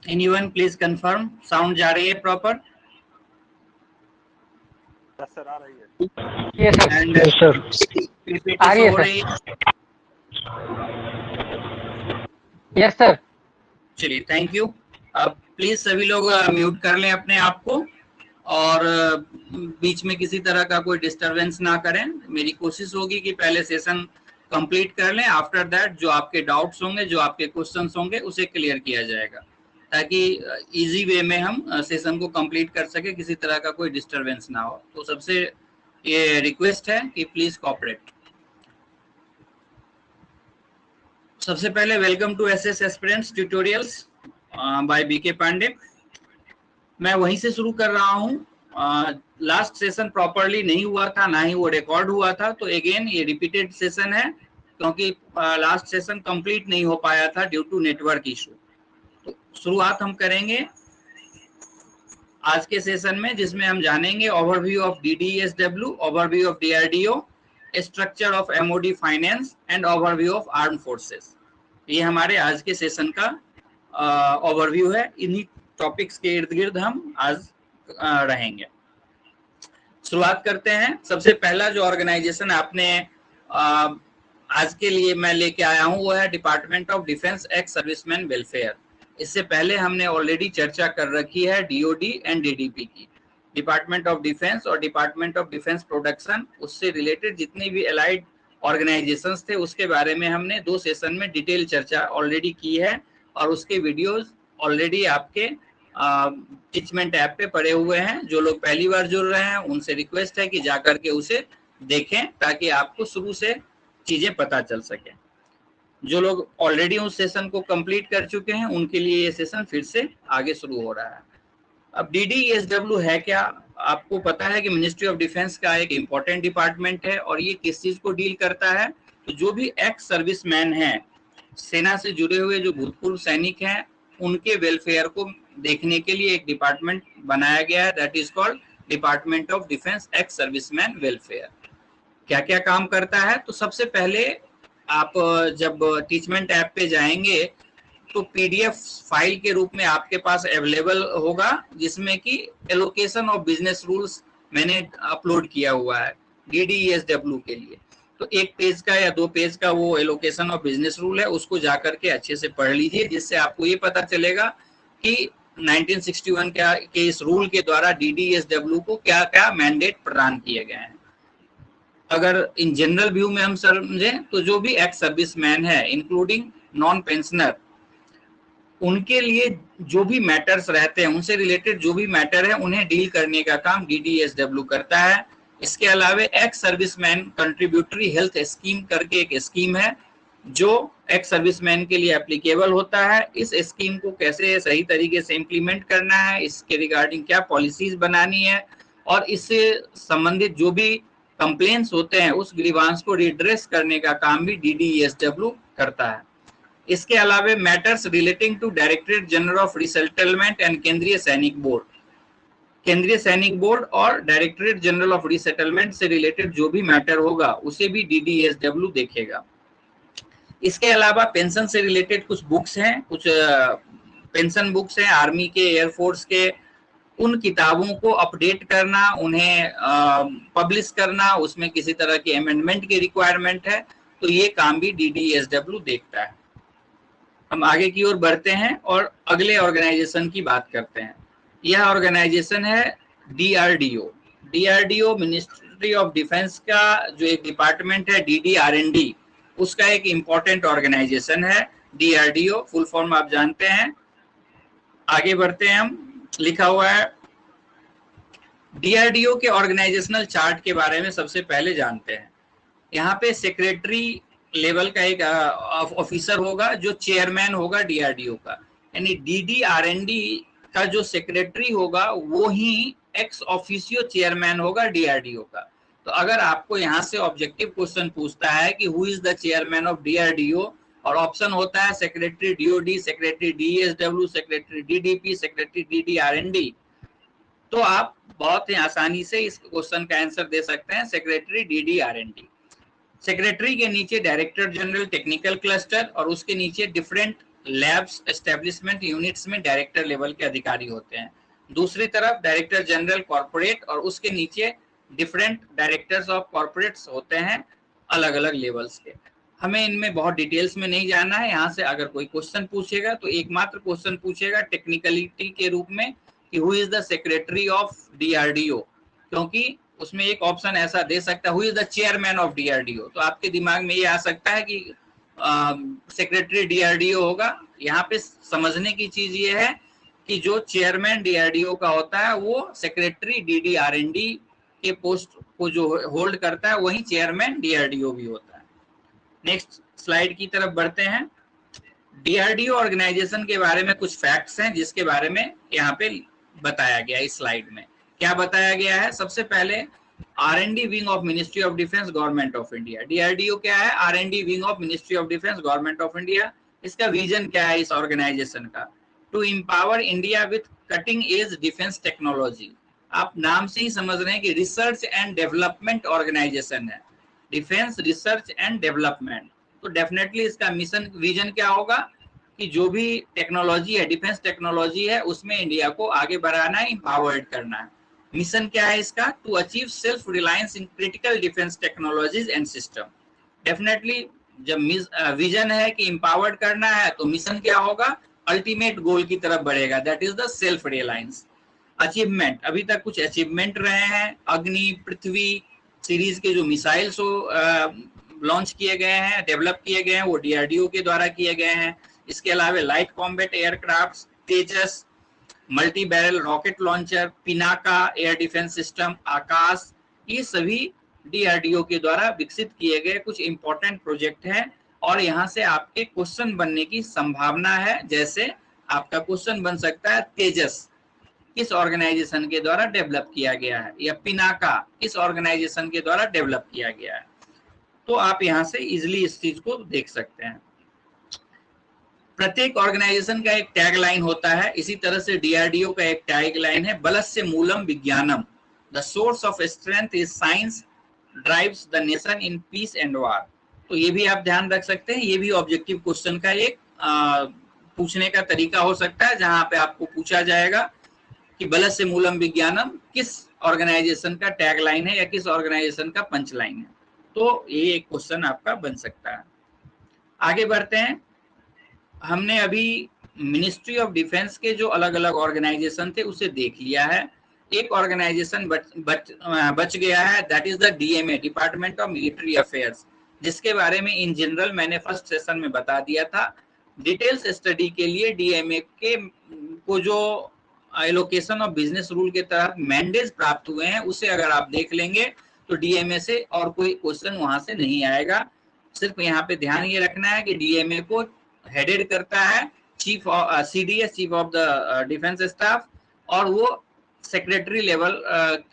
Anyone please confirm, sound जा रही है प्रॉपर? सर आ रही है। Yes sir. And yes sir. PPT आ रही शो है हो सर। रही है? Yes sir. चलिए, थैंक यू। अब प्लीज सभी लोग म्यूट कर लें अपने आप को, और बीच में किसी तरह का कोई डिस्टरबेंस ना करें। मेरी कोशिश होगी कि पहले सेशन कंप्लीट कर लें, आफ्टर दैट जो आपके डाउट्स होंगे, जो आपके क्वेश्चंस होंगे, उसे क्लियर किया जाएगा, ताकि इजी वे में हम सेशन को कंप्लीट कर सके, किसी तरह का कोई डिस्टरबेंस ना हो। तो सबसे ये रिक्वेस्ट है कि प्लीज कोऑपरेट। सबसे पहले welcome to SS aspirants tutorials by BK Pandey. मैं वहीं से शुरू कर रहा हूं। लास्ट सेशन प्रॉपरली नहीं हुआ था, ना ही वो रिकॉर्ड हुआ था, तो अगेन ये रिपीटेड सेशन है, क्योंकि लास्ट सेशन कंप्लीट नहीं हो पाया था ड्यू टू नेटवर्क इशू। तो शुरुआत हम करेंगे आज के सेशन में, जिसमें हम जानेंगे overview of DDSW, overview of DRDO, structure of MOD finance and overview of arm forces. ये हमारे आज के सेशन का ओवरव्यू है। इन्हीं टॉपिक्स के इर्द गिर्द हम आज रहेंगे। शुरुआत करते हैं। सबसे पहला जो ऑर्गेनाइजेशन आपने आज के लिए मैं लेके आया हूं, वो है department of defence ex serviceman welfare. इससे पहले हमने ऑलरेडी चर्चा कर रखी है डीओडी एंड डीडीपी की। डिपार्टमेंट ऑफ डिफेंस और डिपार्टमेंट ऑफ डिफेंस प्रोडक्शन, उससे रिलेटेड जितनी भी एलाइड ऑर्गेनाइजेशंस थे, उसके बारे में हमने 2 सेशन में डिटेल चर्चा ऑलरेडी की है, और उसके वीडियोस ऑलरेडी आपके टीचमेंट ऐप पे पड़े हुए हैं। जो लोग पहली बार जुड़ रहे हैं, उनसे रिक्वेस्ट है कि जाकर के उसे देखें, ताकि आपको शुरू से चीजें पता चल सके। जो लोग ऑलरेडी उस सेशन को कंप्लीट कर चुके हैं, उनके लिए ये सेशन फिर से आगे शुरू हो रहा है। अब डीडीएसडब्ल्यू है क्या? आपको पता है कि मिनिस्ट्री ऑफ डिफेंस का एक इम्पोर्टेंट डिपार्टमेंट है, और ये किस चीज को डील करता है? तो जो भी एक्स सर्विसमैन है, सेना से जुड़े हुए जो भूतपूर्व सैनिक हैं, उनके वेलफेयर को देखने के लिए एक डिपार्टमेंट बनाया गया है, that is called department of defence ex serviceman welfare. क्या क्या काम करता है? तो सबसे पहले आप जब टीचमेंट ऐप पे जाएंगे, तो पीडीएफ फाइल के रूप में आपके पास अवेलेबल होगा, जिसमें कि एलोकेशन ऑफ बिजनेस रूल्स मैंने अपलोड किया हुआ है डीडीएसडब्ल्यू के लिए। तो 1 पेज का या 2 पेज का वो एलोकेशन ऑफ बिजनेस रूल है, उसको जाकर के अच्छे से पढ़ लीजिए, जिससे आपको ये पता चलेगा कि 1961 के इस रूल के द्वारा डीडीएसडब्ल्यू को क्या क्या मैंडेट प्रदान किए गए हैं। अगर इन जनरल व्यू में हम समझें, तो जो भी एक्स सर्विसमैन है, इंक्लूडिंग नॉन पेंशनर, उनके लिए जो भी मैटर्स रहते हैं, उनसे रिलेटेड जो भी मैटर है, उन्हें डील करने का काम डीडीएसडब्ल्यू करता है। इसके अलावा ex serviceman contributory health scheme करके एक स्कीम है, जो एक्स सर्विसमैन के लिए एप्लीकेबल होता है। इस स्कीम को कैसे सही तरीके से इम्प्लीमेंट करना है, इसके रिगार्डिंग क्या पॉलिसीज बनानी है, और इससे संबंधित जो भी कंप्लेंट्स होते हैं, उस ग्रीवांस को रिड्रेस करने का काम भी डीडीएसडब्ल्यू करता है। इसके अलावा matters relating to directorate general of resettlement and Kendriya Sainik board, Kendriya Sainik board और डायरेक्टरेट जनरल ऑफ रिसेटलमेंट से रिलेटेड जो भी मैटर होगा, उसे भी डीडीएसडब्ल्यू देखेगा। इसके अलावा पेंशन से रिलेटेड कुछ बुक्स हैं, कुछ पेंशन बुक्स हैं आर्मी के, एयरफोर्स के, उन किताबों को अपडेट करना, उन्हें पब्लिश करना, उसमें किसी तरह की अमेंडमेंट की रिक्वायरमेंट है, तो ये काम भी डीडीएसडब्ल्यू देखता है। हम आगे की ओर बढ़ते हैं और अगले ऑर्गेनाइजेशन की बात करते हैं। यह ऑर्गेनाइजेशन है DRDO. DRDO ministry of defence का जो एक डिपार्टमेंट है, डीडीआरएनडी, उसका एक इंपॉर्टेंट ऑर्गेनाइजेशन है डीआरडीओ। फुल फॉर्म आप जानते हैं। आगे बढ़ते हैं हम। लिखा हुआ है डीआरडीओ के ऑर्गेनाइजेशनल चार्ट के बारे में सबसे पहले जानते हैं। यहाँ पे सेक्रेटरी लेवल का एक ऑफिसर होगा, जो चेयरमैन होगा डीआरडीओ का, यानी डीडीआरएनडी का जो सेक्रेटरी होगा, वो ही एक्स ऑफिशियो चेयरमैन होगा डीआरडीओ का। तो अगर आपको यहाँ से ऑब्जेक्टिव क्वेश्चन पूछता है कि who is the chairman of DRDO, और ऑप्शन होता है secretary DOD, secretary DSW, secretary DDP, secretary DDRND, तो आप बहुत ही आसानी से इस क्वेश्चन का आंसर दे सकते हैं, सेक्रेटरी डीडीआरएनडी। सेक्रेटरी के नीचे डायरेक्टर जनरल टेक्निकल क्लस्टर, और उसके नीचे डिफरेंट लैब्स एस्टेब्लिशमेंट यूनिट्स में डायरेक्टर लेवल के अधिकारी होते हैं। दूसरी तरफ डायरेक्टर जनरल कॉर्पोरेट और उसके नीचे डिफरेंट डायरेक्टर्स ऑफ कॉर्पोरेट्स होते हैं अलग अलग लेवल्स के। हमें इनमें बहुत डिटेल्स में नहीं जाना है। यहाँ से अगर कोई क्वेश्चन पूछेगा तो एकमात्र क्वेश्चन पूछेगा टेक्निकलिटी के रूप में कि who is the secretary of DRDO, क्योंकि उसमें एक ऑप्शन ऐसा दे सकता है who is the chairman of DRDO. तो आपके दिमाग में ये आ सकता है कि सेक्रेटरी डीआरडीओ होगा। यहाँ पे समझने की चीज ये है कि जो चेयरमैन डीआरडीओ का होता है वो सेक्रेटरी डीडीआरएनडी के पोस्ट को जो होल्ड करता है वही चेयरमैन डीआरडीओ भी होता है। नेक्स्ट स्लाइड की तरफ बढ़ते हैं। डीआरडीओ ऑर्गेनाइजेशन के बारे में कुछ फैक्ट्स हैं जिसके बारे में यहाँ पे बताया गया। इस स्लाइड में क्या बताया गया है? सबसे पहले R&D wing of ministry of defence government of India. DRDO क्या है? R&D wing of ministry of defence government of India. इसका विजन क्या है इस ऑर्गेनाइजेशन का? To empower India with cutting edge defence technology. आप नाम से ही समझ रहे हैं कि रिसर्च एंड डेवलपमेंट ऑर्गेनाइजेशन है, डिफेंस रिसर्च एंड डेवलपमेंट। तो डेफिनेटली इसका मिशन विजन क्या होगा कि जो भी टेक्नोलॉजी है, डिफेंस टेक्नोलॉजी है, उसमें इंडिया को आगे बढ़ाना है, एम्पावर्ड करना है। मिशन क्या है इसका? To achieve self reliance in critical defence technologies and system. Definitely जब विजन है कि एम्पावर्ड करना है तो मिशन क्या होगा? अल्टीमेट गोल की तरफ बढ़ेगा, that is the self reliance. Achievement, अभी तक कुछ अचीवमेंट रहे हैं। अग्नि, पृथ्वी सीरीज के जो मिसाइल्स लॉन्च किए गए हैं, डेवलप किए गए हैं, वो डीआरडीओ के द्वारा किए गए हैं। इसके अलावा light combat aircraft, Tejas multi barrel rocket launcher, Pinaka air defence system, Akash, ये सभी डीआरडीओ के द्वारा विकसित किए गए कुछ इंपॉर्टेंट प्रोजेक्ट हैं। और यहाँ से आपके क्वेश्चन बनने की संभावना है। जैसे आपका क्वेश्चन बन सकता है तेजस किस ऑर्गेनाइजेशन के द्वारा डेवलप किया गया है, या पिनाका किस ऑर्गेनाइजेशन के द्वारा डेवलप किया गया है। तो आप यहाँ से इजिली इस चीज को देख सकते हैं। प्रत्येक ऑर्गेनाइजेशन का एक टैग लाइन होता है। इसी तरह से डीआरडीओ का एक टैग लाइन है, बलस्य मूलम विज्ञानम, the source of strength is science drives the nation in peace and वार। तो ये भी आप ध्यान रख सकते हैं। ये भी ऑब्जेक्टिव क्वेश्चन का एक पूछने का तरीका हो सकता है, जहां पे आपको पूछा जाएगा कि बलस्य मूलम विज्ञानम किस ऑर्गेनाइजेशन का टैग लाइन है या किस ऑर्गेनाइजेशन का पंच लाइन है। तो ये एक क्वेश्चन आपका बन सकता है। आगे बढ़ते हैं। हमने अभी मिनिस्ट्री ऑफ डिफेंस के जो अलग अलग ऑर्गेनाइजेशन थे उसे देख लिया है। एक ऑर्गेनाइजेशन बच गया है, that is the DMA, department of military affairs, जिसके बारे में इन जनरल मैंने फर्स्ट सेशन में बता दिया था। डिटेल्स स्टडी के लिए डीएमए के को जो एलोकेशन ऑफ बिजनेस रूल के तहत मैंडेज प्राप्त हुए हैं उसे अगर आप देख लेंगे तो डीएमए से और कोई क्वेश्चन वहां से नहीं आएगा। सिर्फ यहाँ पे ध्यान ये रखना है कि डीएमए को हेडेड करता है chief CDS, chief of the defence staff, और वो सेक्रेटरी लेवल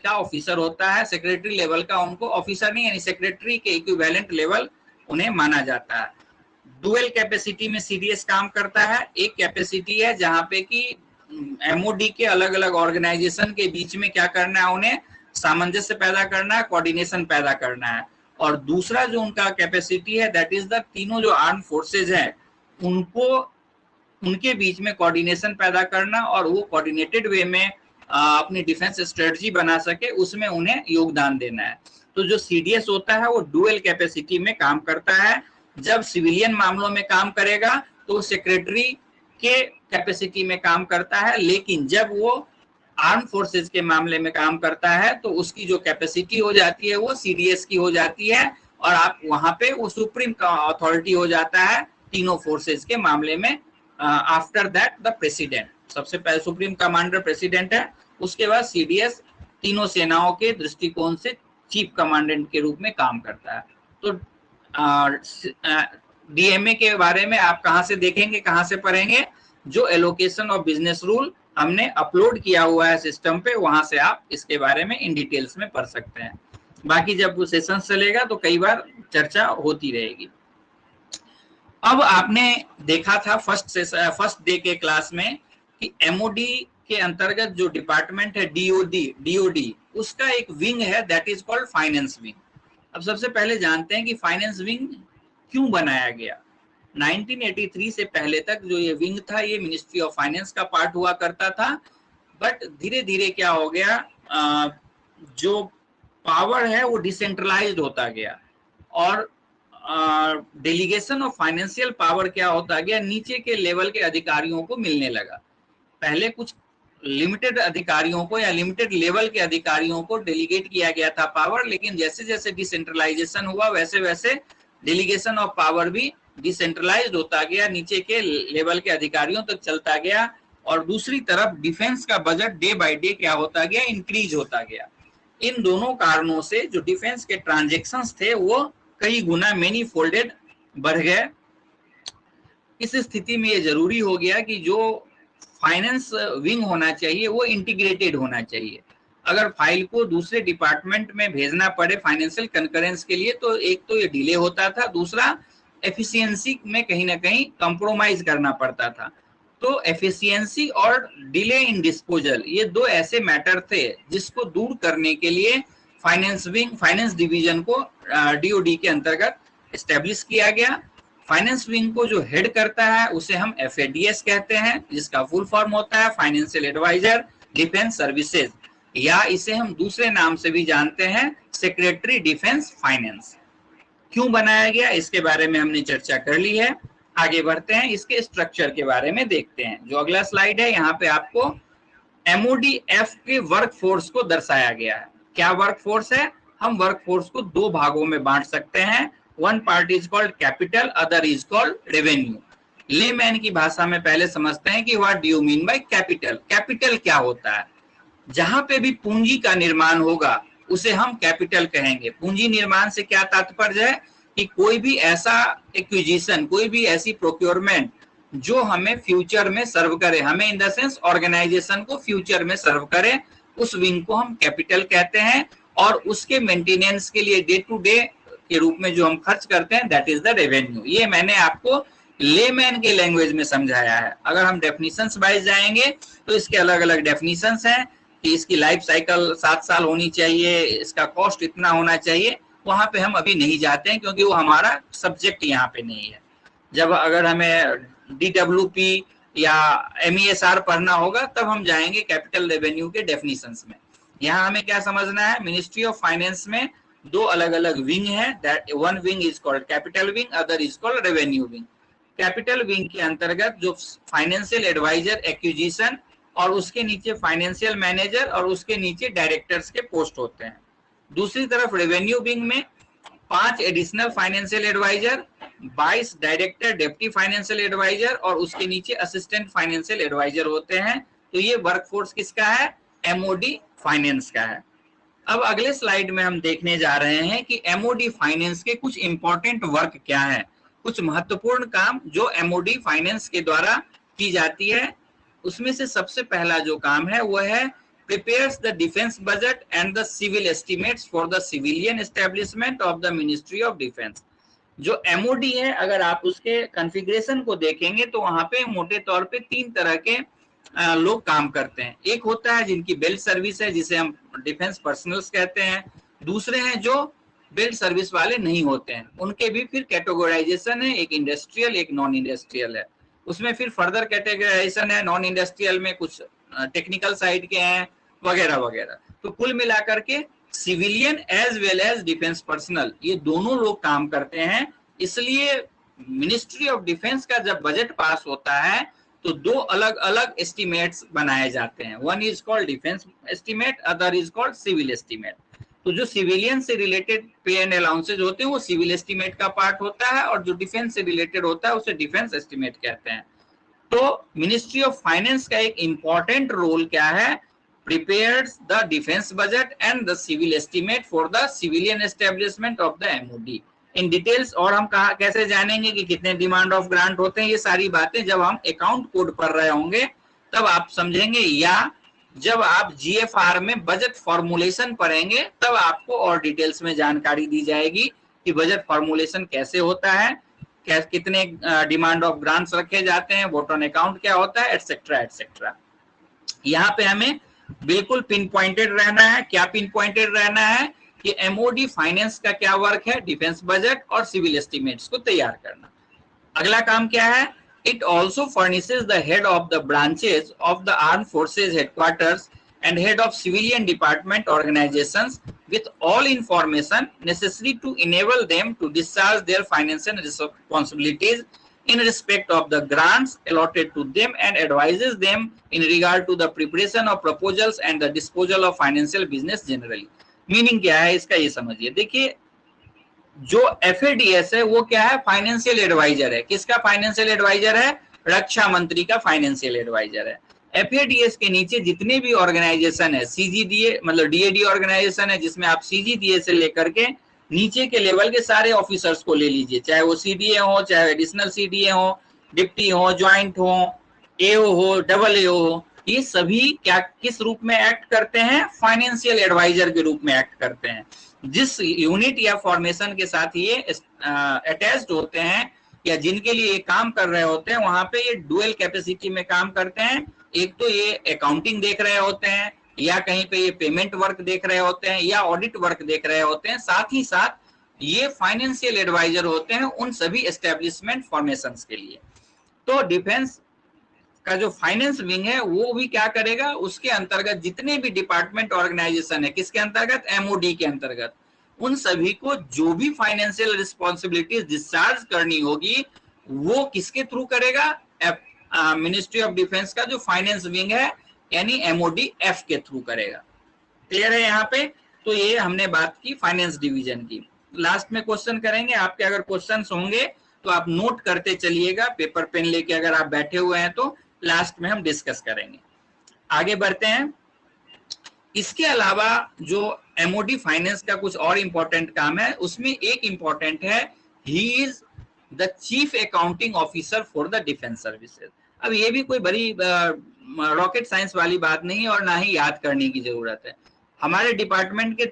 का ऑफिसर होता है। सेक्रेटरी लेवल का उनको ऑफिसर नहीं, यानी सेक्रेटरी के इक्विवेलेंट लेवल उन्हें माना जाता है। डुअल कैपेसिटी में सीडीएस काम करता है। एक कैपेसिटी है जहां पे कि एमओडी के अलग अलग ऑर्गेनाइजेशन के बीच में क्या करना है, उन्हें सामंजस्य पैदा करना है, कोऑर्डिनेशन पैदा करना है। और दूसरा जो उनका कैपेसिटी है दैट इज द तीनों जो आर्म फोर्सेज हैं उनको उनके बीच में कोऑर्डिनेशन पैदा करना, और वो कोऑर्डिनेटेड वे में अपनी डिफेंस स्ट्रेटजी बना सके उसमें उन्हें योगदान देना है। तो जो सीडीएस होता है वो डुअल कैपेसिटी में काम करता है। जब सिविलियन मामलों में काम करेगा तो सेक्रेटरी के कैपेसिटी में काम करता है, लेकिन जब वो आर्म फोर्सेज के मामले में काम करता है तो उसकी जो कैपेसिटी हो जाती है वो सीडीएस की हो जाती है, और आप वहां पे वो सुप्रीम अथॉरिटी हो जाता है तीनों फोर्सेज के मामले में। आफ्टर दैट द प्रेसिडेंट, सबसे पहले सुप्रीम कमांडर प्रेसिडेंट है, उसके बाद सीडीएस तीनों सेनाओं के दृष्टिकोण से चीफ कमांडेंट के रूप में काम करता है। तो डीएमए के बारे में आप कहां से देखेंगे, कहां से पढ़ेंगे? जो एलोकेशन ऑफ बिजनेस रूल हमने अपलोड किया हुआ है सिस्टम पे, वहां से आप इसके बारे में इन डिटेल्स में पढ़ सकते हैं। बाकी जब वो सेशन चलेगा तो कई बार चर्चा होती रहेगी। अब आपने देखा था फर्स्ट डे के क्लास में कि एमओडी के अंतर्गत जो डिपार्टमेंट है डीओडी, उसका एक विंग है that is called finance wing. अब सबसे पहले जानते हैं कि फाइनेंस विंग क्यों बनाया गया। 1983 से पहले तक जो ये विंग था ये मिनिस्ट्री ऑफ फाइनेंस का पार्ट हुआ करता था, बट धीरे धीरे क्या हो गया, जो पावर है वो डिसेंट्रलाइज्ड होता गया और डेलीगेशन ऑफ फाइनेंशियल पावर क्या होता गया, नीचे के लेवल के अधिकारियों को मिलने लगा। पहले कुछ लिमिटेड अधिकारियों को या लिमिटेड लेवल के अधिकारियों को डेलीगेट किया गया था पावर, लेकिन जैसे जैसे डिसेंट्रलाइजेशन हुआ वैसे वैसे डेलीगेशन ऑफ पावर भी डिसेंट्रलाइज्ड होता गया, नीचे के लेवल के अधिकारियों तक चलता गया। और दूसरी तरफ डिफेंस का बजट डे बाय डे क्या होता गया, इंक्रीज होता गया। इन दोनों कारणों से जो डिफेंस के ट्रांजैक्शंस थे वो कई गुना मेनी फोल्डेड बढ़ गए। इस स्थिति में ये जरूरी हो गया कि जो फाइनेंस विंग होना चाहिए वो इंटीग्रेटेड होना चाहिए। अगर फाइल को दूसरे डिपार्टमेंट में भेजना पड़े फाइनेंशियल कंकरेंस के लिए तो एक तो ये डिले होता था, दूसरा एफिशिएंसी में कहीं ना कहीं कंप्रोमाइज करना पड़ता था। तो एफिशिएंसी और डिले इन डिस्पोजल ये दो ऐसे मैटर थे जिसको दूर करने के लिए फाइनेंस विंग, फाइनेंस डिवीजन को डीओडी के अंतर्गत एस्टेब्लिश किया गया। फाइनेंस विंग को जो हेड करता है उसे हम FADS कहते हैं, जिसका फुल फॉर्म होता है फाइनेंशियल एडवाइजर डिफेंस सर्विसेज, या इसे हम दूसरे नाम से भी जानते हैं सेक्रेटरी डिफेंस फाइनेंस। क्यों बनाया गया इसके बारे में हमने चर्चा कर ली है। आगे बढ़ते हैं, इसके स्ट्रक्चर के बारे में देखते हैं। जो अगला स्लाइड है यहाँ पे आपको MODF के वर्क फोर्स को दर्शाया गया है। क्या वर्क फोर्स है? हम वर्क फोर्स को दो भागों में बांट सकते हैं। One part is called capital, other is called revenue. Layman की भाषा में पहले समझते हैं कि what do you mean by capital. Capital क्या होता है? जहां पे भी पूंजी का निर्माण होगा उसे हम कैपिटल कहेंगे। पूंजी निर्माण से क्या तात्पर्य है कि कोई भी ऐसा एक्विजिशन, कोई भी ऐसी प्रोक्योरमेंट जो हमें फ्यूचर में सर्व करे, हमें इन द सेंस ऑर्गेनाइजेशन को फ्यूचर में सर्व करे, उस विंग को हम कैपिटल कहते हैं। और उसके मेंटेनेंस के लिए डे टू डे के रूप में जो हम खर्च करते हैं दैट इज द रेवेन्यू। ये मैंने आपको लेमैन के लैंग्वेज में समझाया है। अगर हम डेफिनेशंस वाइज जाएंगे तो इसके अलग अलग डेफिनेशंस हैं कि इसकी लाइफ साइकिल 7 साल होनी चाहिए, इसका कॉस्ट इतना होना चाहिए। वहां पे हम अभी नहीं जाते हैं क्योंकि वो हमारा सब्जेक्ट यहाँ पे नहीं है। जब अगर हमें DWP या MESR पढ़ना होगा तब हम जाएंगे कैपिटल रेवेन्यू के डेफिनेशंस में। यहाँ हमें क्या समझना है, मिनिस्ट्री ऑफ फाइनेंस में दो अलग अलग विंग है। That one wing is called capital wing, other is called revenue wing. Capital wing के अंतर्गत जो फाइनेंशियल एडवाइजर, एक्विजिशन और उसके नीचे फाइनेंशियल मैनेजर और उसके नीचे डायरेक्टर्स के पोस्ट होते हैं। दूसरी तरफ रेवेन्यू विंग में 5 additional financial adviser, 22 director, deputy financial adviser और उसके नीचे असिस्टेंट फाइनेंशियल एडवाइजर होते हैं। तो ये वर्कफोर्स किसका है? MOD फाइनेंस का है। अब अगले स्लाइड में हम देखने जा रहे हैं कि MOD फाइनेंस के कुछ इंपॉर्टेंट वर्क क्या है, कुछ महत्वपूर्ण काम जो MOD फाइनेंस के द्वारा की जाती है। उसमें से सबसे पहला जो काम है वो है prepares the defense budget and the civil estimates for the civilian establishment of the Ministry of Defense। जो MOD है अगर आप उसके कॉन्फ़िगरेशन को देखेंगे तो वहां पे मोटे तौर पे 3 तरह के लोग काम करते हैं। एक होता है जिनकी बेल्ट सर्विस है जिसे हम डिफेंस पर्सनल्स कहते हैं। दूसरे हैं जो बेल्ट सर्विस वाले नहीं होते हैं, उनके भी फिर कैटेगराइजेशन है, एक इंडस्ट्रियल एक नॉन इंडस्ट्रियल है। उसमें फिर फर्दर कैटेगराइजेशन है, नॉन इंडस्ट्रियल में कुछ टेक्निकल साइड के हैं वगैरह वगैरह। तो कुल मिलाकर के civilian as well as defence personnel ये दोनों लोग काम करते हैं। इसलिए मिनिस्ट्री ऑफ डिफेंस का जब बजट पास होता है तो दो अलग अलग एस्टिमेट्स बनाए जाते हैं। One is called defence estimate, other is called civil estimate. तो जो सिविलियन से रिलेटेड पे एंड अलाउंसेज होते हैं वो सिविल एस्टिमेट का पार्ट होता है और जो डिफेंस से रिलेटेड होता है उसे डिफेंस एस्टिमेट कहते हैं। तो मिनिस्ट्री ऑफ फाइनेंस का एक इंपॉर्टेंट रोल क्या है? prepares the defense budget and the civil estimate for the civilian establishment of the MOD। In details और हम कहा कैसे जानेंगे कि कितने डिमांड ऑफ ग्रांट होते हैं, ये सारी बातें जब हम अकाउंट कोड पढ़ रहे होंगे तब आप समझेंगे, या जब आप GFR में बजट फॉर्मुलेशन पढ़ेंगे तब आपको और डिटेल्स में जानकारी दी जाएगी कि बजट फॉर्मुलेशन कैसे होता है, कितने डिमांड ऑफ ग्रांट्स रखे जाते हैं, वोट ऑन अकाउंट क्या होता है, एटसेट्रा एटसेट्रा। यहाँ पे हमें बिल्कुल पिन पॉइंटेड रहना है। क्या पिन पॉइंटेड रहना है कि MOD फाइनेंस का क्या वर्क है? डिफेंस बजट और सिविल एस्टिमेट्स को तैयार करना। अगला काम क्या है, it also furnishes the head of the branches of the arm forces headquarters and head of civilian department organizations with all information necessary to enable them to discharge their financial responsibilities in respect of the grants allotted to them and advises them in regard to the preparation of proposals and the disposal of financial business generally. Meaning क्या है इसका, ये समझिए। देखिए, जो FADS है वो क्या है, फाइनेंशियल एडवाइजर है। किसका फाइनेंशियल एडवाइजर है, रक्षा मंत्री का फाइनेंशियल एडवाइजर है। FADS के नीचे जितने भी ऑर्गेनाइजेशन है, CGDA मतलब DAD ऑर्गेनाइजेशन है, जिसमें आप CGDA से लेकर के नीचे के लेवल के सारे ऑफिसर्स को ले लीजिए, चाहे वो CDA हो, चाहे एडिशनल CDA हो, डिप्टी हो, ज्वाइंट हो, AO हो, डबल AO हो, ये सभी क्या किस रूप में एक्ट करते हैं, फाइनेंशियल एडवाइजर के रूप में एक्ट करते हैं। जिस यूनिट या फॉर्मेशन के साथ ये अटैच्ड होते हैं या जिनके लिए ये काम कर रहे होते हैं, वहां पे ये डुअल कैपेसिटी में काम करते हैं। एक तो ये अकाउंटिंग देख रहे होते हैं, या कहीं पे ये पेमेंट वर्क देख रहे होते हैं, या ऑडिट वर्क देख रहे होते हैं। साथ ही साथ ये फाइनेंशियल एडवाइजर होते हैं उन सभी एस्टेब्लिशमेंट फॉर्मेशंस के लिए। तो डिफेंस का जो फाइनेंस विंग है वो भी क्या करेगा, उसके अंतर्गत जितने भी डिपार्टमेंट ऑर्गेनाइजेशन है, किसके अंतर्गत, MOD के अंतर्गत, उन सभी को जो भी फाइनेंशियल रिस्पॉन्सिबिलिटीज डिस्चार्ज करनी होगी वो किसके थ्रू करेगा, मिनिस्ट्री ऑफ डिफेंस का जो फाइनेंस विंग है यानी MODF के थ्रू करेगा। क्लियर है यहाँ पे? तो ये हमने बात की फाइनेंस डिवीजन की। लास्ट में क्वेश्चन करेंगे, आपके अगर क्वेश्चंस होंगे तो आप नोट करते चलिएगा, पेपर पेन लेके अगर आप बैठे हुए हैं तो लास्ट में हम डिस्कस करेंगे। आगे बढ़ते हैं। इसके अलावा जो MOD फाइनेंस का कुछ और इंपॉर्टेंट काम है, उसमें एक इंपॉर्टेंट है, he is the chief accounting officer for the defence services. अब ये भी कोई बड़ी रॉकेट साइंस वाली बात नहीं है और ना ही याद करने की जरूरत है। हमारे डिपार्टमेंट के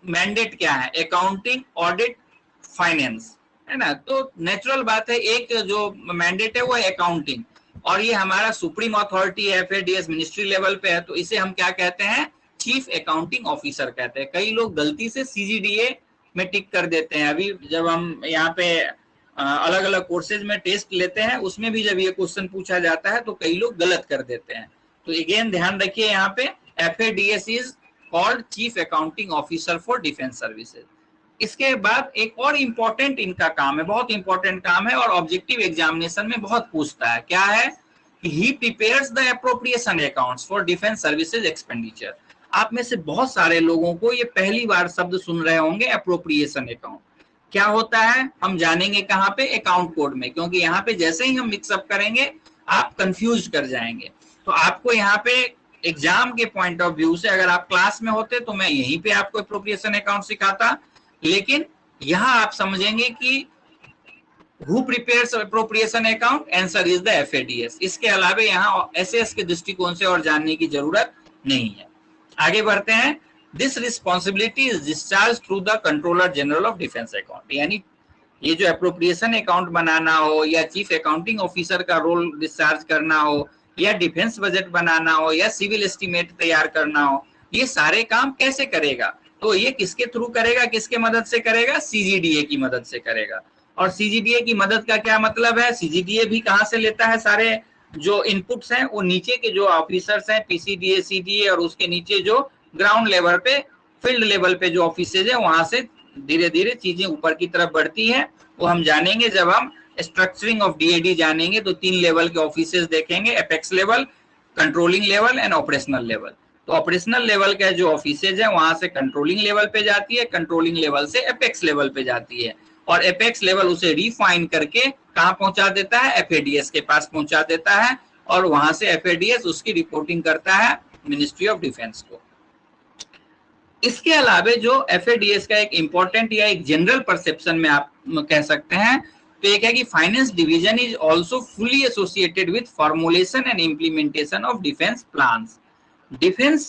मैंडेट क्या है, अकाउंटिंग, ऑडिट, फाइनेंस, है ना। तो नेचुरल बात है, एक जो मैंडेट है वो अकाउंटिंग, और ये हमारा सुप्रीम अथॉरिटी है, FADS मिनिस्ट्री लेवल पे है, तो इसे हम क्या कहते हैं, चीफ अकाउंटिंग ऑफिसर कहते हैं। कई लोग गलती से CGDA में टिक कर देते हैं। अभी जब हम यहाँ पे अलग अलग कोर्सेज में टेस्ट लेते हैं, उसमें भी जब ये क्वेश्चन पूछा जाता है तो कई लोग गलत कर देते हैं। तो अगेन ध्यान रखिए, यहाँ पे FADS is called chief accounting officer for defence services. इसके बाद एक और इम्पोर्टेंट इनका काम है, बहुत इंपॉर्टेंट काम है और ऑब्जेक्टिव एग्जामिनेशन में बहुत पूछता है। क्या है, he prepares the appropriation accounts for defence services expenditure. आप में से बहुत सारे लोगों को ये पहली बार शब्द सुन रहे होंगे, एप्रोप्रिएशन अकाउंट क्या होता है, हम जानेंगे कहाँ पे, अकाउंट कोड में, क्योंकि यहाँ पे जैसे ही हम मिक्सअप करेंगे आप कंफ्यूज कर जाएंगे। तो आपको यहाँ पे एग्जाम के पॉइंट ऑफ व्यू से, अगर आप क्लास में होते तो मैं यहीं पे आपको एप्रोप्रिएशन अकाउंट सिखाता, लेकिन यहाँ आप समझेंगे कि who prepares appropriation account, answer is the FADS। इसके अलावा यहाँ SS के दृष्टिकोण से और जानने की जरूरत नहीं है। आगे बढ़ते हैं। This responsibility is discharge through the controller general of defence account. यानी ये जो एप्रोप्रिएशन अकाउंट बनाना हो, या चीफ अकाउंटिंग ऑफिसर का रोल डिस्चार्ज करना हो, या डिफेंस बजट बनाना हो, या सिविल एस्टीमेट तैयार करना हो, ये सारे काम कैसे करेगा, तो ये किसके थ्रू करेगा, किसके मदद से करेगा, CGDA की मदद से करेगा। और CGDA की मदद का क्या मतलब है, CGDA भी कहाँ से लेता है, सारे जो इनपुट्स हैं वो नीचे के जो ऑफिसर्स हैं, PCDA, CDA, और उसके नीचे जो ग्राउंड लेवल पे, फील्ड लेवल पे जो ऑफिसेज है, वहां से धीरे धीरे चीजें ऊपर की तरफ बढ़ती है। वो हम जानेंगे जब हम स्ट्रक्चरिंग ऑफ DAD जानेंगे, तो 3 लेवल के ऑफिसेज देखेंगे, apex level, controlling level and operational level. तो ऑपरेशनल लेवल के जो ऑफिसेज है वहां से कंट्रोलिंग लेवल पे जाती है, कंट्रोलिंग लेवल से एपेक्स लेवल पे जाती है, और एपेक्स लेवल उसे रिफाइन करके कहाँ पहुंचा देता है, FADS के पास पहुंचा देता है, और वहां से FADS उसकी रिपोर्टिंग करता है मिनिस्ट्री ऑफ डिफेंस को। इसके अलावा जो FADS का एक इंपॉर्टेंट या एक जनरल परसेप्शन में आप कह सकते हैं, तो एक है कि finance division is also fully associated with formulation and implementation of defence plans. Defence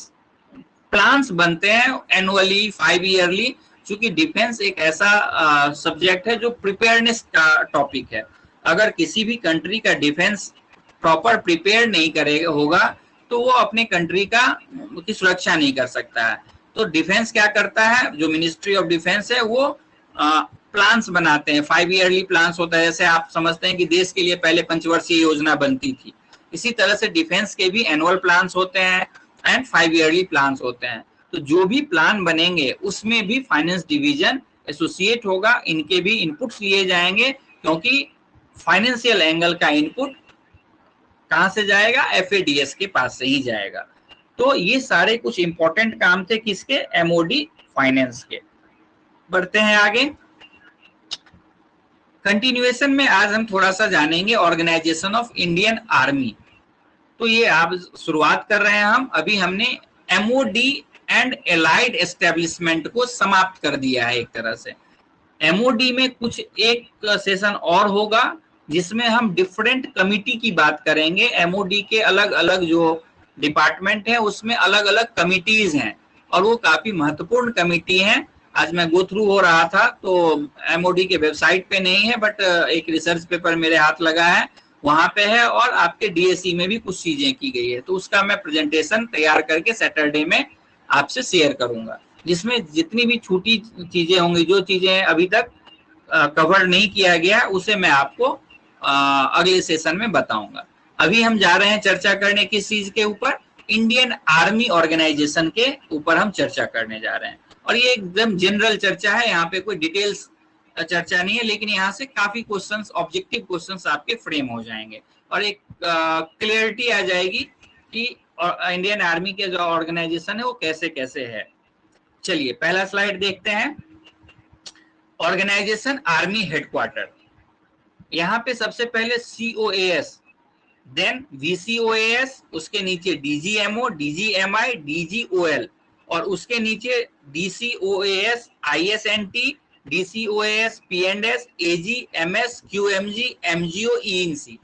plans बनते हैं एनुअली, 5 ईयरली, क्योंकि डिफेंस एक ऐसा सब्जेक्ट है जो प्रिपेयरनेस का टॉपिक है। अगर किसी भी कंट्री का डिफेंस प्रॉपर प्रिपेयर नहीं करेगा होगा तो वो अपने कंट्री की सुरक्षा नहीं कर सकता है। तो डिफेंस क्या करता है, जो मिनिस्ट्री ऑफ डिफेंस है वो प्लान्स बनाते हैं, 5 ईयरली प्लान्स होता है, जैसे आप समझते हैं कि देश के लिए पहले पंचवर्षीय योजना बनती थी, इसी तरह से डिफेंस के भी एनुअल प्लान्स होते हैं एंड 5 ईयरली प्लान्स होते हैं। तो जो भी प्लान बनेंगे उसमें भी फाइनेंस डिवीजन एसोसिएट होगा, इनके भी इनपुट्स लिए जाएंगे, क्योंकि फाइनेंशियल एंगल का इनपुट कहां से जाएगा, FADS के पास से ही जाएगा। तो ये सारे कुछ इंपॉर्टेंट काम थे किसके, एमओडी फाइनेंस के। बढ़ते हैं आगे। कंटिन्यूएशन में आज हम थोड़ा सा जानेंगे ऑर्गेनाइजेशन ऑफ इंडियन आर्मी। तो ये आप शुरुआत कर रहे हैं हम, अभी हमने एमओडी एंड एलाइड एस्टेब्लिशमेंट को समाप्त कर दिया है एक तरह से। एमओडी में कुछ एक सेशन और होगा जिसमें हम डिफरेंट कमिटी की बात करेंगे। एमओडी के अलग अलग जो डिपार्टमेंट है उसमें अलग अलग कमिटीज हैं और वो काफी महत्वपूर्ण कमिटी हैं। आज मैं गो थ्रू हो रहा था तो एमओडी के वेबसाइट पे नहीं है, बट एक रिसर्च पेपर मेरे हाथ लगा है, वहां पे है, और आपके डीएससी में भी कुछ चीजें की गई है। तो उसका मैं प्रेजेंटेशन तैयार करके सैटरडे में आपसे शेयर करूंगा, जिसमें जितनी भी छोटी चीजें होंगी, जो चीजें अभी तक कवर नहीं किया गया, उसे मैं आपको अगले सेशन में बताऊंगा। अभी हम जा रहे हैं चर्चा करने किस चीज के ऊपर, इंडियन आर्मी ऑर्गेनाइजेशन के ऊपर हम चर्चा करने जा रहे हैं। और ये एकदम जनरल चर्चा है, यहाँ पे कोई डिटेल्स चर्चा नहीं है, लेकिन यहाँ से काफी क्वेश्चंस, ऑब्जेक्टिव क्वेश्चंस आपके फ्रेम हो जाएंगे और एक क्लियरिटी आ जाएगी कि इंडियन आर्मी के जो ऑर्गेनाइजेशन है वो कैसे कैसे है। चलिए पहला स्लाइड देखते हैं। ऑर्गेनाइजेशन आर्मी हेडक्वार्टर, यहाँ पे सबसे पहले COAS, देन VCOAS, उसके नीचे DGMO, DGMI, DGOL, और उसके नीचे DCOAS, ISNT, DCOAS, P&S, AG, MS, QMG, MGO, ENC।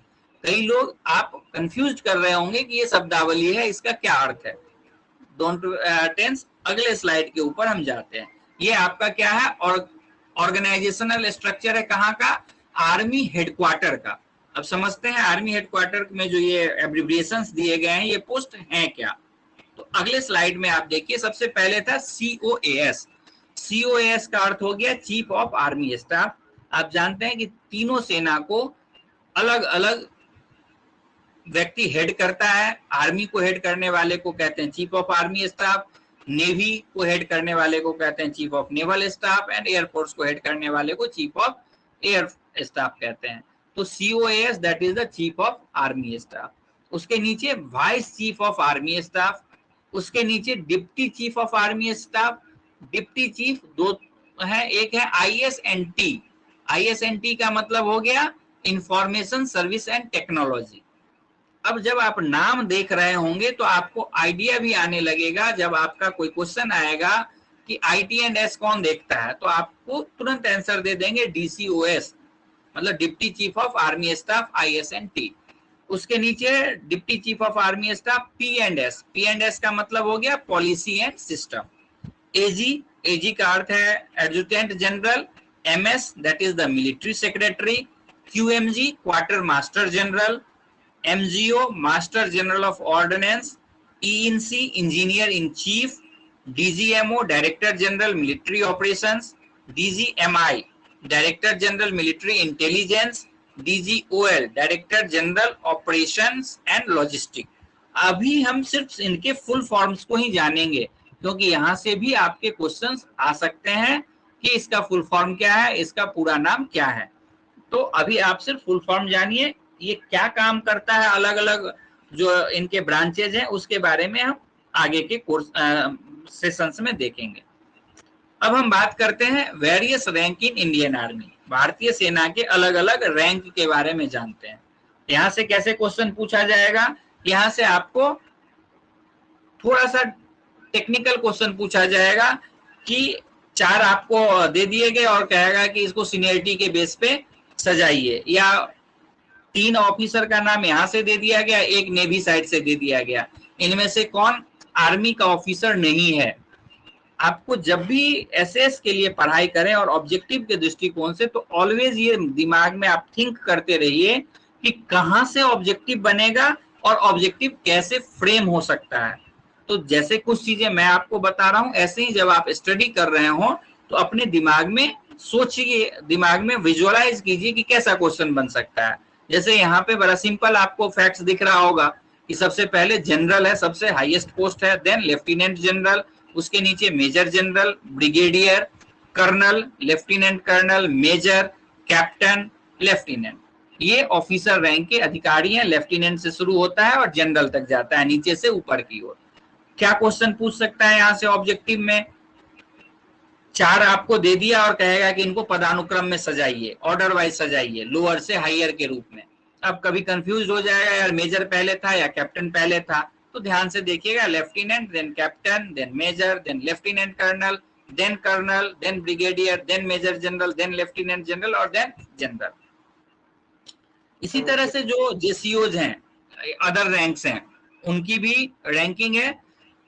कई लोग आप कंफ्यूज कर रहे होंगे कि ये शब्दावली है, इसका क्या अर्थ है। डोंट टेंस, अगले स्लाइड के ऊपर हम जाते हैं। ये आपका क्या है, और ऑर्गेनाइजेशनल स्ट्रक्चर है कहाँ का, आर्मी हेडक्वार्टर का। अब समझते हैं आर्मी हेडक्वार्टर में जो ये एब्रिविएशंस दिए गए हैं ये पोस्ट हैं क्या। तो अगले स्लाइड में आप देखिए, सबसे पहले था COAS। COAS का अर्थ हो गया चीफ ऑफ आर्मी स्टाफ। आप जानते हैं कि तीनों सेना को अलग अलग व्यक्ति हेड करता है। आर्मी को हेड करने वाले को कहते हैं chief of army staff, navy को हेड करने वाले को कहते हैं chief of naval staff, and air force को हेड करने वाले को चीफ ऑफ एयर स्टाफ कहते हैं। तो COAS that is the chief of army staff. उसके नीचे vice chief of army staff, उसके नीचे deputy chief of army staff. Deputy chief दो है, एक है ISNT। ISNT का मतलब हो गया इंफॉर्मेशन सर्विस एंड टेक्नोलॉजी। अब जब आप नाम देख रहे होंगे तो आपको आइडिया भी आने लगेगा, जब आपका कोई क्वेश्चन आएगा कि IT&S कौन देखता है, तो आपको तुरंत आंसर दे देंगे DCOS, मतलब deputy chief of army staff, ISNT। उसके नीचे deputy chief of army staff P&S। P&S का मतलब हो गया पॉलिसी एंड सिस्टम। AG का अर्थ है adjutant general. MS that is the military secretary. QMG quarter master general. MGO master general of ordnance. ENC engineer in chief. DGMO director general military operations. DGMI director general military intelligence. DGOL director general operations and logistic. अभी हम सिर्फ इनके full forms को ही जानेंगे, क्योंकि यहाँ से भी आपके क्वेश्चंस आ सकते हैं कि इसका फुल फॉर्म क्या है, इसका पूरा नाम क्या है। तो अभी आप सिर्फ फुल फॉर्म जानिए, ये क्या काम करता है, अलग अलग जो इनके ब्रांचेज हैं उसके बारे में हम आगे के कोर्स सेशंस में देखेंगे। अब हम बात करते हैं various rank in Indian army. भारतीय सेना के अलग अलग रैंक के बारे में जानते हैं। यहाँ से कैसे क्वेश्चन पूछा जाएगा, यहाँ से आपको थोड़ा सा टेक्निकल क्वेश्चन पूछा जाएगा कि 4 आपको दे दिए गए और कहेगा कि इसको सीनियरिटी के बेस पे सजाइए, या 3 ऑफिसर का नाम यहाँ से दे दिया गया, एक नेवी साइड से दे दिया गया, इनमें से कौन आर्मी का ऑफिसर नहीं है। आपको जब भी SS के लिए पढ़ाई करें और ऑब्जेक्टिव के दृष्टिकोण से, तो ऑलवेज ये दिमाग में आप थिंक करते रहिए कि कहां से ऑब्जेक्टिव बनेगा और ऑब्जेक्टिव कैसे फ्रेम हो सकता है। तो जैसे कुछ चीजें मैं आपको बता रहा हूं, ऐसे ही जब आप स्टडी कर रहे हो तो अपने दिमाग में सोचिए, दिमाग में विजुअलाइज कीजिए कि कैसा क्वेश्चन बन सकता है। जैसे यहाँ पे बड़ा सिंपल आपको फैक्ट्स दिख रहा होगा कि सबसे पहले जनरल है, सबसे हाईएस्ट पोस्ट है, देन लेफ्टिनेंट जनरल, उसके नीचे major general, brigadier, colonel, lieutenant colonel, major, captain, lieutenant. ये ऑफिसर रैंक के अधिकारी हैं। लेफ्टिनेंट से शुरू होता है और जनरल तक जाता है, नीचे से ऊपर की ओर। क्या क्वेश्चन पूछ सकता है यहाँ से ऑब्जेक्टिव में? 4 आपको दे दिया और कहेगा कि इनको पदानुक्रम में सजाइए, ऑर्डर वाइज सजाइए, लोअर से हायर के रूप में। अब कभी कंफ्यूज हो जाएगा, यार मेजर पहले था या कैप्टन पहले था, तो ध्यान से देखिएगा, lieutenant, then captain, then major, then lieutenant colonel, then brigadier, then major general, then lieutenant general और देन जनरल। इसी तरह से जो जेसीओज हैं, अदर रैंक्स हैं, उनकी भी रैंकिंग है।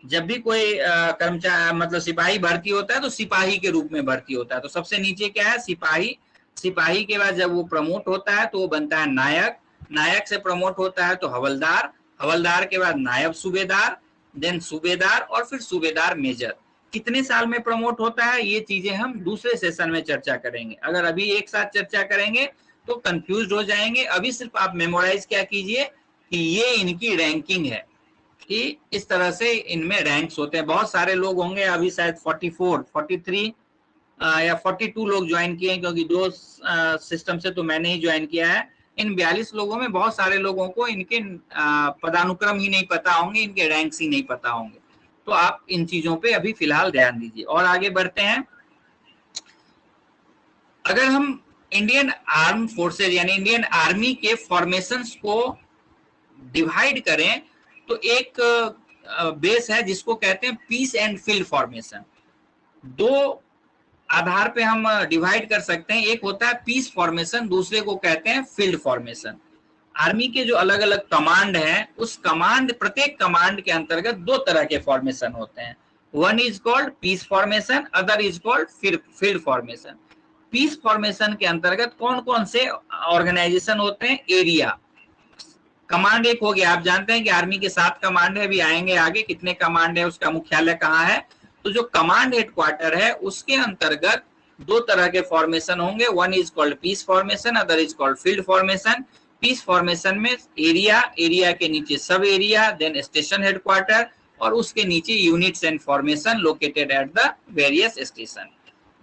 जब भी कोई कर्मचारी मतलब सिपाही भर्ती होता है तो सिपाही के रूप में भर्ती होता है। तो सबसे नीचे क्या है? सिपाही। सिपाही के बाद जब वो प्रमोट होता है तो वो बनता है नायक। नायक से प्रमोट होता है तो हवलदार। हवलदार के बाद नायब सूबेदार, देन सूबेदार और फिर सूबेदार मेजर। कितने साल में प्रमोट होता है, ये चीजें हम दूसरे सेशन में चर्चा करेंगे। अगर अभी एक साथ चर्चा करेंगे तो कंफ्यूज हो जाएंगे। अभी सिर्फ आप मेमोराइज क्या कीजिए कि ये इनकी रैंकिंग है, कि इस तरह से इनमें रैंक्स होते हैं। बहुत सारे लोग होंगे, अभी शायद 44, 43 या 42 लोग ज्वाइन किए हैं, क्योंकि 2 सिस्टम से तो मैंने ही ज्वाइन किया है। इन 42 लोगों में बहुत सारे लोगों को इनके पदानुक्रम ही नहीं पता होंगे, इनके रैंक्स ही नहीं पता होंगे। तो आप इन चीजों पे अभी फिलहाल ध्यान दीजिए और आगे बढ़ते हैं। अगर हम इंडियन आर्म फोर्सेज यानी इंडियन आर्मी के फॉर्मेशंस को डिवाइड करें तो एक बेस है जिसको कहते हैं पीस एंड फील्ड फॉर्मेशन। 2 आधार पे हम डिवाइड कर सकते हैं। एक होता है पीस फॉर्मेशन, दूसरे को कहते हैं फील्ड फॉर्मेशन। आर्मी के जो अलग अलग कमांड हैं, उस कमांड, प्रत्येक कमांड के अंतर्गत 2 तरह के फॉर्मेशन होते हैं। One is called peace formation, other is called field formation. Peace formation के अंतर्गत कौन कौन से ऑर्गेनाइजेशन होते हैं? एरिया कमांड एक हो गया। आप जानते हैं कि आर्मी के 7 कमांड है, अभी आएंगे आगे कितने कमांड है, उसका मुख्यालय कहाँ है। तो जो कमांड हेडक्वार्टर है उसके अंतर्गत 2 तरह के फॉर्मेशन होंगे। One is called peace formation, other is called field formation. Peace formation में एरिया, एरिया के नीचे सब एरिया, देन स्टेशन हेडक्वार्टर और उसके नीचे units and formation located at the various station.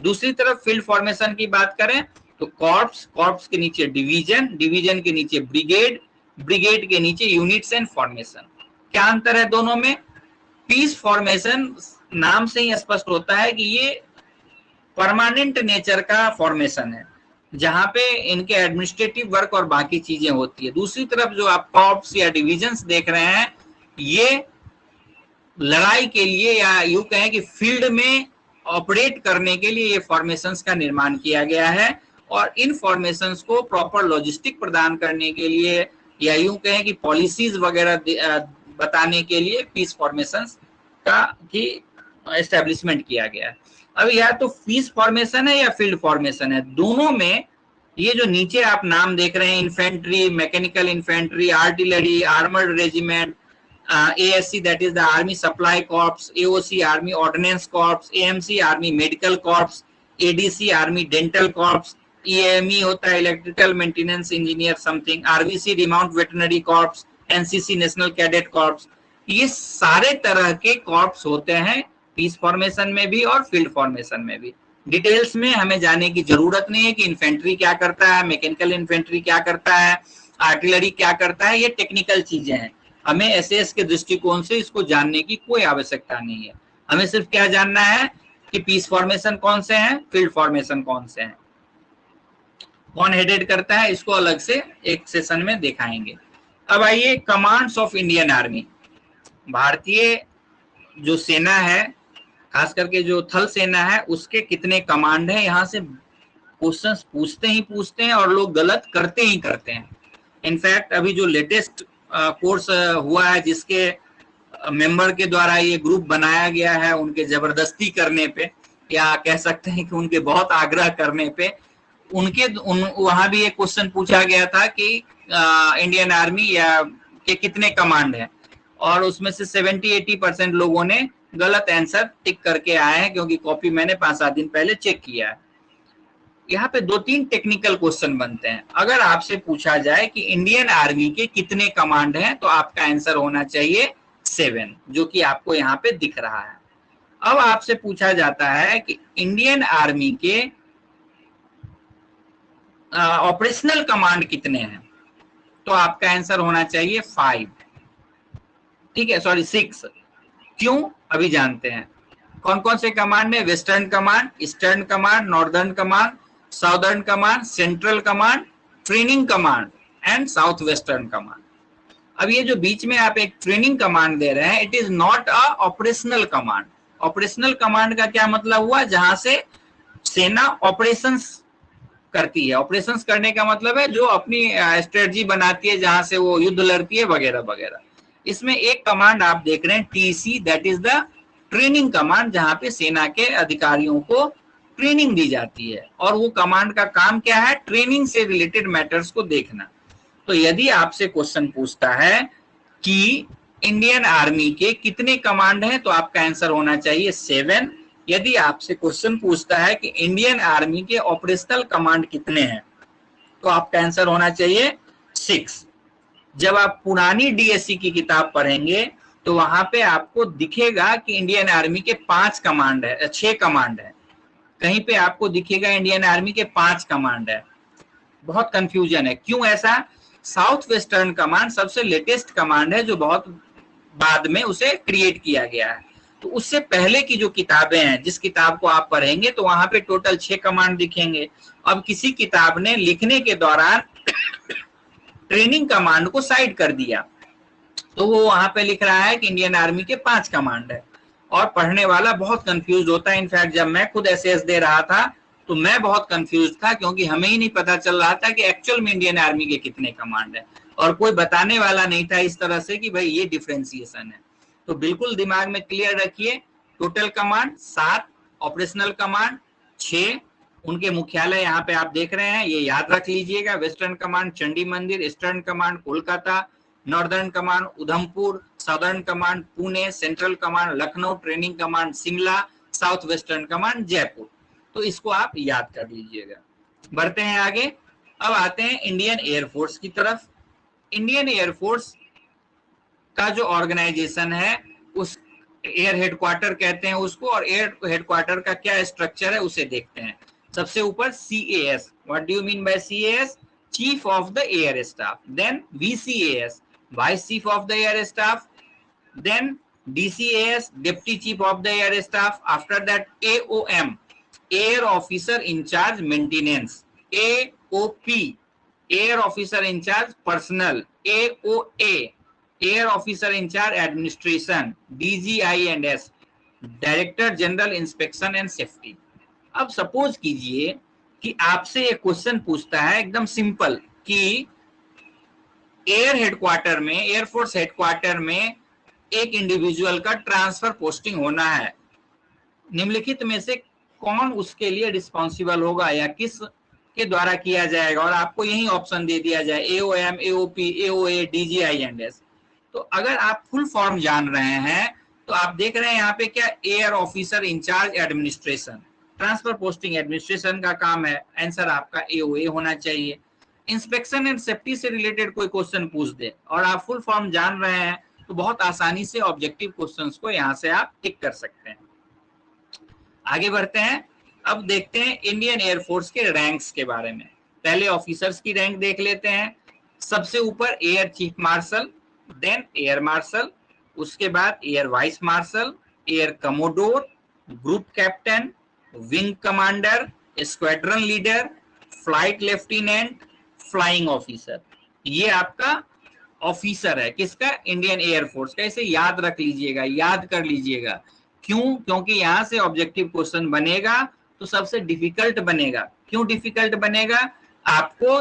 दूसरी तरफ फील्ड फॉर्मेशन की बात करें तो कॉर्प्स, कॉर्प्स के नीचे डिवीजन, डिवीजन के नीचे ब्रिगेड, ब्रिगेड के नीचे यूनिट्स एंड फॉर्मेशन। क्या अंतर है दोनों में? पीस फॉर्मेशन नाम से ही स्पष्ट होता है कि ये परमानेंट नेचर का फॉर्मेशन है, जहां पे इनके एडमिनिस्ट्रेटिव वर्क और बाकी चीजें होती है। दूसरी तरफ जो आप कॉर्प्स या डिविजन्स देख रहे हैं, ये लड़ाई के लिए या यूं कहें कि फील्ड में ऑपरेट करने के लिए ये फॉर्मेशंस का निर्माण किया गया है। और इन फॉर्मेशंस को प्रॉपर लॉजिस्टिक प्रदान करने के लिए या यूं कहें कि पॉलिसीज वगैरह बताने के लिए पीस फॉर्मेशंस का की एस्टेब्लिशमेंट किया गया है। अब या तो पीस फॉर्मेशन है या फील्ड फॉर्मेशन है, दोनों में ये जो नीचे आप नाम देख रहे हैं, infantry, mechanical infantry, artillery, armoured regiment, ASC that is the army supply corps, AOC army ordinance corps, AMC army medical corps, ADC army dental corps, EME होता है electrical maintenance engineer something, RVC remount veterinary corps, NCC national cadet corps. ये सारे तरह के corps होते हैं piece formation में भी और फील्ड फॉर्मेशन में भी। डिटेल्स में हमें जाने की जरूरत नहीं है कि इन्फेंट्री क्या करता है, मैकेनिकल इन्फेंट्री क्या करता है, आर्टिलरी क्या करता है, ये टेक्निकल चीजें हैं। हमें एसएस के दृष्टिकोण से इसको जानने की कोई आवश्यकता नहीं है। हमें सिर्फ क्या जानना है कि पीस फॉर्मेशन कौन से हैं, फील्ड फॉर्मेशन कौन से हैं, कौन हेडेड करता है, इसको अलग से एक सेशन में दिखाएंगे। अब आइए कमांड्स ऑफ इंडियन आर्मी। भारतीय जो सेना है, खास करके जो थल सेना है, उसके कितने कमांड है, यहाँ से क्वेश्चंस पूछते ही पूछते हैं और लोग गलत करते ही करते हैं। इनफैक्ट अभी जो लेटेस्ट कोर्स हुआ है, जिसके मेंबर के द्वारा ये ग्रुप बनाया गया है, उनके जबरदस्ती करने पे या कह सकते हैं कि उनके बहुत आग्रह करने पे वहां भी एक क्वेश्चन पूछा गया था कि इंडियन आर्मी या के कितने कमांड हैं, और उसमें से 70-80% लोगों ने गलत आंसर टिक करके आए हैं, क्योंकि कॉपी मैंने 5-7 दिन पहले चेक किया है। यहाँ पे 2-3 टेक्निकल क्वेश्चन बनते हैं। अगर आपसे पूछा जाए कि इंडियन आर्मी के कितने कमांड हैं, तो आपका आंसर होना चाहिए 7, जो कि आपको यहाँ पे दिख रहा है। अब आपसे पूछा जाता है कि इंडियन आर्मी के ऑपरेशनल कमांड कितने हैं, तो आपका आंसर होना चाहिए 5, ठीक है, सॉरी 6। क्यों, अभी जानते हैं। कौन कौन से कमांड में? Western command, eastern command, northern command, southern command, central command, training command and south western command. अब ये जो बीच में आप एक ट्रेनिंग कमांड दे रहे हैं, it is not a operational command. Operational command का क्या मतलब हुआ? जहां से सेना ऑपरेशंस करती है। ऑपरेशंस करने का मतलब है जो अपनी स्ट्रेटजी बनाती है, जहां से वो युद्ध लड़ती है, वगैरह वगैरह। इसमें एक कमांड आप देख रहे हैं TC, that is the training command, जहां पे सेना के अधिकारियों को ट्रेनिंग दी जाती है। और वो कमांड का काम क्या है? ट्रेनिंग से रिलेटेड मैटर्स को देखना। तो यदि आपसे क्वेश्चन पूछता है कि इंडियन आर्मी के कितने कमांड हैं, तो आपका आंसर होना चाहिए 7। यदि आपसे क्वेश्चन पूछता है कि इंडियन आर्मी के ऑपरेशनल कमांड कितने हैं, तो आपका आंसर होना चाहिए 6। जब आप पुरानी डीएससी की किताब पढ़ेंगे तो वहां पे आपको दिखेगा कि इंडियन आर्मी के 5 कमांड है, 6 कमांड है। कहीं पे आपको दिखेगा इंडियन आर्मी के 5 कमांड है। बहुत कंफ्यूजन है। क्यों ऐसा? साउथ वेस्टर्न कमांड सबसे लेटेस्ट कमांड है, जो बहुत बाद में उसे क्रिएट किया गया है। तो उससे पहले की जो किताबें हैं, जिस किताब को आप पढ़ेंगे, तो वहां पे टोटल 6 कमांड दिखेंगे। अब किसी किताब ने लिखने के दौरान ट्रेनिंग कमांड को साइड कर दिया, तो वो वहां पे लिख रहा है कि इंडियन आर्मी के 5 कमांड है। और पढ़ने वाला बहुत कंफ्यूज होता है। इनफैक्ट जब मैं खुद एसएस दे रहा था तो मैं बहुत कंफ्यूज था, क्योंकि हमें ही नहीं पता चल रहा था कि एक्चुअल में इंडियन आर्मी के कितने कमांड है, और कोई बताने वाला नहीं था इस तरह से कि भाई ये डिफरेंशिएशन है। तो बिल्कुल दिमाग में क्लियर रखिए, टोटल कमांड 7, ऑपरेशनल कमांड 6, उनके मुख्यालय यहाँ पे आप देख रहे हैं, ये याद रख लीजिएगा। वेस्टर्न कमांड चंडी मंदिर, eastern command Kolkata, northern command Udhampur, southern command Pune, central command Lucknow, training command Shimla, south western command Jaipur. तो इसको आप याद कर लीजिएगा। बढ़ते हैं आगे। अब आते हैं इंडियन एयरफोर्स की तरफ। इंडियन एयरफोर्स का जो ऑर्गेनाइजेशन है, उस एयर हेडक्वार्टर कहते हैं उसको, और एयर हेडक्वार्टर का क्या स्ट्रक्चर है उसे देखते हैं। सबसे ऊपर CAS, what do you mean by CAS? Chief of the air staff. Then VCAS, vice chief of the air staff. Then DCAS, deputy chief of the air staff. After that AOM, air officer in charge maintenance. AOP, air officer in charge personnel. AOA, air officer in charge administration. DGINS, director general inspection and safety. अब suppose कीजिए कि आपसे एक question पूछता है एकदम simple कि air headquarter में, एयरफोर्स हेडक्वार्टर में एक इंडिविजुअल का ट्रांसफर पोस्टिंग होना है, निम्नलिखित में से कौन उसके लिए रिस्पॉन्सिबल होगा या किस के द्वारा किया जाएगा? और आपको यही ऑप्शन दे दिया जाए AOM, AOP, AOA, DGINS। तो अगर आप फुल फॉर्म जान रहे हैं तो आप देख रहे हैं यहाँ पे क्या, air officer in charge administration, transfer posting administration का काम है। आंसर आपका AOA होना चाहिए। इंस्पेक्शन एंड सेफ्टी से रिलेटेड कोई क्वेश्चन पूछ दे और आप फुल फॉर्म जान रहे हैं, तो बहुत आसानी से ऑब्जेक्टिव क्वेश्चंस को यहाँ से आप टिक कर सकते हैं। आगे बढ़ते हैं। अब देखते हैं इंडियन एयरफोर्स के रैंक्स के बारे में। पहले ऑफिसर्स की रैंक देख लेते हैं। सबसे ऊपर air chief marshal, then air marshal, उसके बाद air vice marshal, air commodore, group captain, wing commander, squadron leader, flight lieutenant, flying officer. ये आपका ऑफिसर है किसका? इंडियन एयरफोर्स का। इसे याद रख लीजिएगा, याद कर लीजिएगा। क्यों? क्योंकि यहां से ऑब्जेक्टिव क्वेश्चन बनेगा तो सबसे डिफिकल्ट बनेगा। क्यों डिफिकल्ट बनेगा? आपको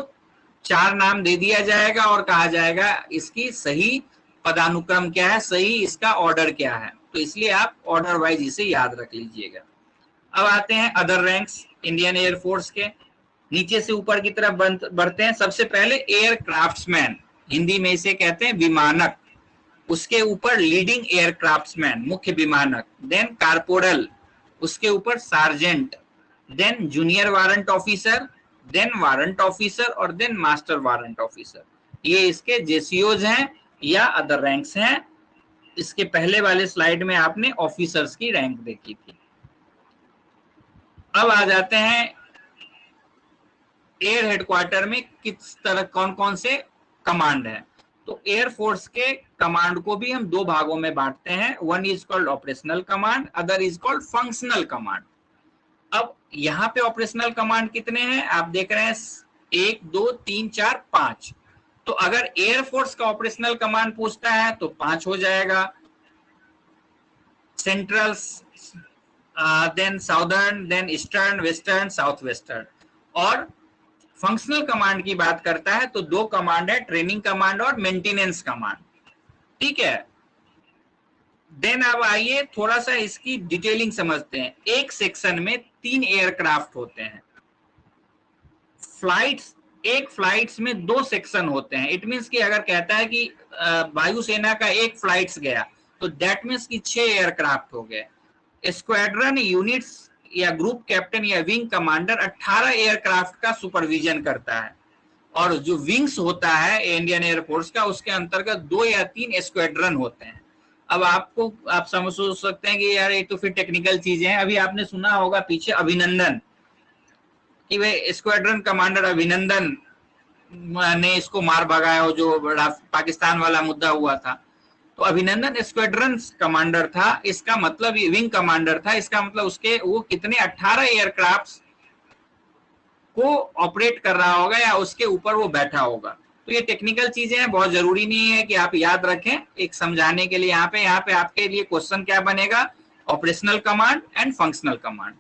4 नाम दे दिया जाएगा और कहा जाएगा इसकी सही पदानुक्रम क्या है, सही इसका ऑर्डर क्या है। तो इसलिए आप ऑर्डर वाइज इसे याद रख लीजिएगा। अब आते हैं अदर रैंक्स इंडियन एयरफोर्स के। नीचे से ऊपर की तरफ बढ़ते हैं। सबसे पहले एयर क्राफ्ट्समैन, हिंदी में इसे कहते हैं विमानक। उसके ऊपर लीडिंग एयरक्राफ्ट्समैन, मुख्य विमानक। देन कारपोरल, उसके ऊपर sergeant, then junior warrant officer, then warrant officer और देन मास्टर वारंट ऑफिसर। ये इसके जेसीओज हैं या अदर रैंक्स हैं। इसके पहले वाले स्लाइड में आपने ऑफिसर्स की रैंक देखी थी। अब आ जाते हैं एयर हेडक्वार्टर में किस तरह कौन कौन से कमांड है। तो एयरफोर्स के कमांड को भी हम दो भागों में बांटते हैं। One is called operational command, other is called functional command. अब यहाँ पे ऑपरेशनल कमांड कितने हैं आप देख रहे हैं, 1 2 3 4 5। तो अगर एयरफोर्स का ऑपरेशनल कमांड पूछता है तो 5 हो जाएगा, central, then southern, then eastern, western, south western. और फंक्शनल कमांड की बात करता है तो दो कमांड है, ट्रेनिंग कमांड और मेंटेनेंस कमांड। ठीक है, देन अब आइए थोड़ा सा इसकी डिटेलिंग समझते हैं। एक सेक्शन में 3 एयरक्राफ्ट होते हैं। फ्लाइट्स, एक फ्लाइट्स में 2 सेक्शन होते हैं। इट मींस कि अगर कहता है कि वायुसेना का एक फ्लाइट्स गया तो दैट मींस कि 6 एयरक्राफ्ट हो गए। स्क्वाड्रन यूनिट्स या ग्रुप कैप्टन या विंग कमांडर 18 एयरक्राफ्ट का सुपरविजन करता है। और जो विंग्स होता है इंडियन एयरफोर्स का, उसके अंतर्गत 2 या 3 स्क्वाड्रन होते हैं। अब आप समझ सकते हैं कि यार ये तो फिर टेक्निकल चीजें हैं। अभी आपने सुना होगा पीछे अभिनंदन कि वे स्क्वाड्रन कमांडर अभिनंदन ने इसको मार भगाया, जो पाकिस्तान वाला मुद्दा हुआ था। तो अभिनंदन स्क्वाड्रन कमांडर था, इसका मतलब ये विंग कमांडर था। इसका मतलब उसके वो कितने 18 एयरक्राफ्ट को ऑपरेट कर रहा होगा या उसके ऊपर वो बैठा होगा। तो ये टेक्निकल चीजें हैं, बहुत जरूरी नहीं है कि आप याद रखें, एक समझाने के लिए। यहाँ पे आपके लिए क्वेश्चन क्या बनेगा, operational command and functional command.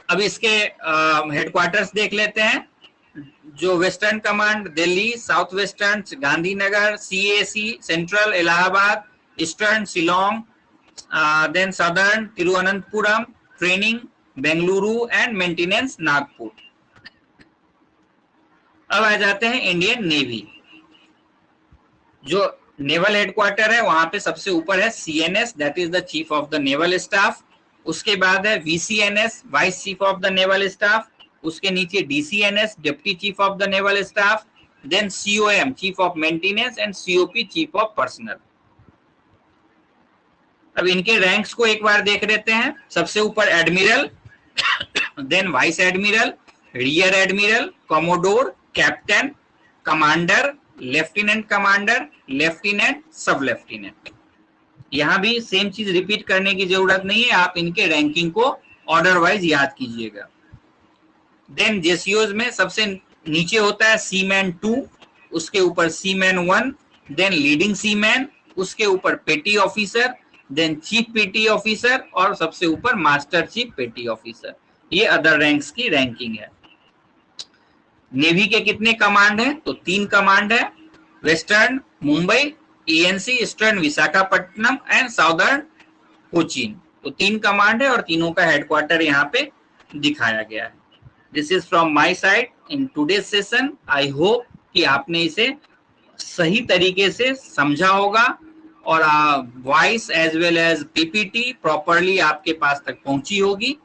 अब इसके हेडक्वार्टर्स देख लेते हैं। जो western command Delhi, south western Gandhinagar, CAC central Allahabad, eastern Shillong, then southern Thiruvananthapuram, training Bengaluru and maintenance Nagpur. अब आ जाते हैं इंडियन नेवी। जो नेवल हेडक्वार्टर है वहां पे सबसे ऊपर है CNS, that is the chief of the naval staff. उसके बाद है VCNS, vice chief of the naval staff. उसके नीचे DCNS, deputy chief of the naval staff. Then COM, chief of maintenance and COP, chief of personnel. अब इनके ranks को एक बार देख लेते हैं। सबसे ऊपर admiral, then vice admiral, rear admiral, commodore, captain, commander, lieutenant commander, lieutenant, sub lieutenant. यहां भी सेम चीज रिपीट करने की जरूरत नहीं है, आप इनके रैंकिंग को ऑर्डर वाइज याद कीजिएगा। देन जेसीओज में सबसे नीचे होता है सीमैन 2, उसके ऊपर सीमैन 1, देन लीडिंग सीमैन, उसके ऊपर पेटी ऑफिसर, देन चीफ पेटी ऑफिसर और सबसे ऊपर मास्टर चीफ पेटी ऑफिसर। ये अदर रैंक्स की रैंकिंग है। नेवी के कितने कमांड हैं, तो 3 कमांड है, western Mumbai, ENC eastern Visakhapatnam and southern Cochin. तो 3 कमांड है और तीनों का हेडक्वार्टर यहाँ पे दिखाया गया है। This is from my side in today's session. I hope कि आपने इसे सही तरीके से समझा होगा और voice as well as PPT properly आपके पास तक पहुंची होगी।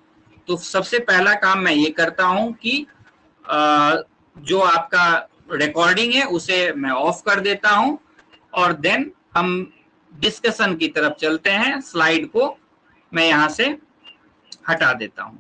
तो सबसे पहला काम मैं ये करता हूं कि जो आपका रिकॉर्डिंग है उसे मैं ऑफ कर देता हूं और देन हम डिस्कशन की तरफ चलते हैं। स्लाइड को मैं यहां से हटा देता हूं।